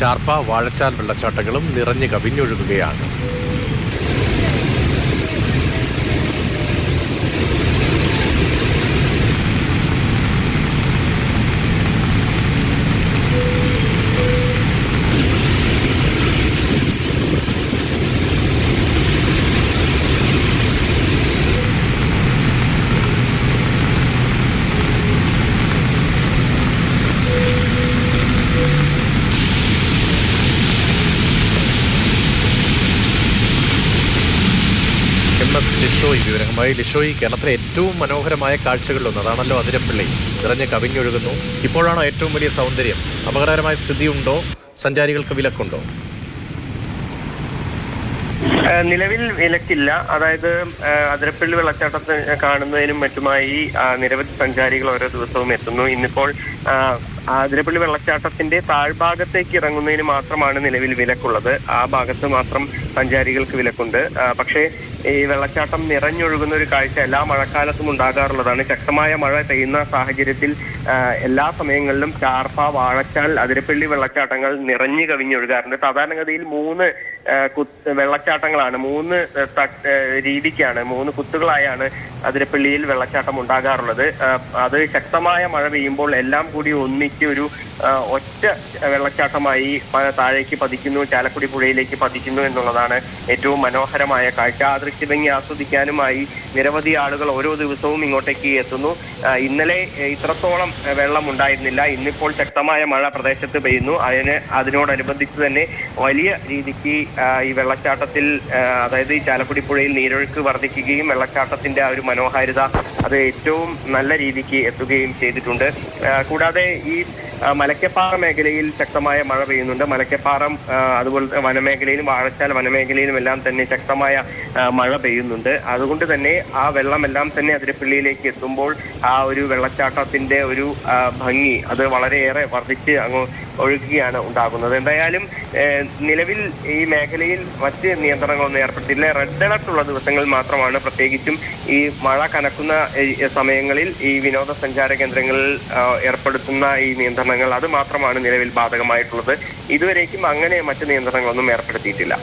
ചാർപ്പ, വാഴച്ചാൽ വെള്ളച്ചാട്ടങ്ങളും നിറഞ്ഞു കവിഞ്ഞൊഴുകുകയാണ്. ലിഷോയ് വിവരങ്ങളുമായി. ലിഷോയ്, കേരളത്തിലെ ഏറ്റവും മനോഹരമായ കാഴ്ചകളിലൊന്ന് അതാണല്ലോ അതിരപ്പള്ളി. നിറഞ്ഞ് കവിഞ്ഞൊഴുകുന്നു. ഇപ്പോഴാണോ ഏറ്റവും വലിയ സൗന്ദര്യം? അപകടകരമായ സ്ഥിതിയുണ്ടോ? സഞ്ചാരികൾക്ക് വിലക്കുണ്ടോ? നിലവിൽ വിലക്കില്ല. അതായത് അതിരപ്പള്ളി വെള്ളച്ചാട്ടത്തെ കാണുന്നതിനും മറ്റുമായി നിരവധി സഞ്ചാരികൾ ഓരോ ദിവസവും എത്തുന്നു. ഇന്നിപ്പോൾ അതിരപ്പള്ളി വെള്ളച്ചാട്ടത്തിന്റെ താഴ്ഭാഗത്തേക്ക് ഇറങ്ങുന്നതിന് മാത്രമാണ് നിലവിൽ വിലക്കുള്ളത്. ആ ഭാഗത്ത് മാത്രം സഞ്ചാരികൾക്ക് വിലക്കുണ്ട്. പക്ഷേ ഈ വെള്ളച്ചാട്ടം നിറഞ്ഞൊഴുകുന്ന ഒരു കാഴ്ച എല്ലാ മഴക്കാലത്തും ഉണ്ടാകാറുള്ളതാണ്. ശക്തമായ മഴ പെയ്യുന്ന സാഹചര്യത്തിൽ എല്ലാ സമയങ്ങളിലും ചാർപ്പ, വാഴച്ചാൽ, അതിരപ്പള്ളി വെള്ളച്ചാട്ടങ്ങൾ നിറഞ്ഞു കവിഞ്ഞൊഴുകാറുണ്ട്. സാധാരണഗതിയിൽ 3 വെള്ളച്ചാട്ടങ്ങളാണ്, 3 രീതിക്കാണ്, 3 കുത്തുകളായാണ് അതിരപ്പള്ളിയിൽ വെള്ളച്ചാട്ടം ഉണ്ടാകാറുള്ളത്. അത് ശക്തമായ മഴ പെയ്യുമ്പോൾ എല്ലാം കൂടി ഒന്നിച്ച് ഒരു ഒറ്റ വെള്ളച്ചാട്ടമായി താഴേക്ക് പതിക്കുന്നു, ചാലക്കുടി പുഴയിലേക്ക് പതിക്കുന്നു എന്നുള്ളതാണ് ഏറ്റവും മനോഹരമായ കാഴ്ച. ആ ദൃശ്യഭംഗി ആസ്വദിക്കാനുമായി നിരവധി ആളുകൾ ഓരോ ദിവസവും ഇങ്ങോട്ടേക്ക് എത്തുന്നു. ഇന്നലെ ഇത്രത്തോളം വെള്ളം ഉണ്ടായിരുന്നില്ല. ഇന്നിപ്പോൾ ശക്തമായ മഴ പ്രദേശത്ത് പെയ്യുന്നു. അതിനോടനുബന്ധിച്ച് തന്നെ വലിയ രീതിക്ക് ഈ വെള്ളച്ചാട്ടത്തിൽ, അതായത് ഈ ചാലക്കുടി പുഴയിൽ നീരൊഴുക്ക് വർദ്ധിക്കുകയും വെള്ളച്ചാട്ടത്തിന്റെ ആ ഒരു മനോഹാരിത അത് ഏറ്റവും നല്ല രീതിക്ക് എത്തുകയും ചെയ്തിട്ടുണ്ട്. കൂടാതെ ഈ മലക്കപ്പാറ മേഖലയിൽ ശക്തമായ മഴ പെയ്യുന്നുണ്ട്. മലക്കപ്പാറം, അതുപോലെ വനമേഖലയിലും വാഴച്ചാൽ വനമേഖലയിലും എല്ലാം തന്നെ ശക്തമായ മഴ പെയ്യുന്നുണ്ട്. അതുകൊണ്ട് തന്നെ ആ വെള്ളമെല്ലാം തന്നെ അതിരപ്പള്ളിയിലേക്ക് എത്തുമ്പോൾ ആ ഒരു വെള്ളച്ചാട്ടത്തിന്റെ ഒരു ഭംഗി അത് വളരെയേറെ വർദ്ധിച്ച് അങ്ങ് ഒഴുകുകയാണ് ഉണ്ടാകുന്നത്. എന്തായാലും നിലവിൽ ഈ മേഖലയിൽ മറ്റ് നിയന്ത്രണങ്ങളൊന്നും ഏർപ്പെടുത്തിയില്ല. റെഡ് അലർട്ട് ഉള്ള ദിവസങ്ങളിൽ മാത്രമാണ്, പ്രത്യേകിച്ചും ഈ മഴ കനക്കുന്ന സമയങ്ങളിൽ ഈ വിനോദസഞ്ചാര കേന്ദ്രങ്ങളിൽ ഏർപ്പെടുത്തുന്ന ഈ നിയന്ത്രണങ്ങൾ അത് മാത്രമാണ് നിലവിൽ ബാധകമായിട്ടുള്ളത്. ഇതുവരേക്കും അങ്ങനെ മറ്റ് നിയന്ത്രണങ്ങളൊന്നും ഏർപ്പെടുത്തിയിട്ടില്ല.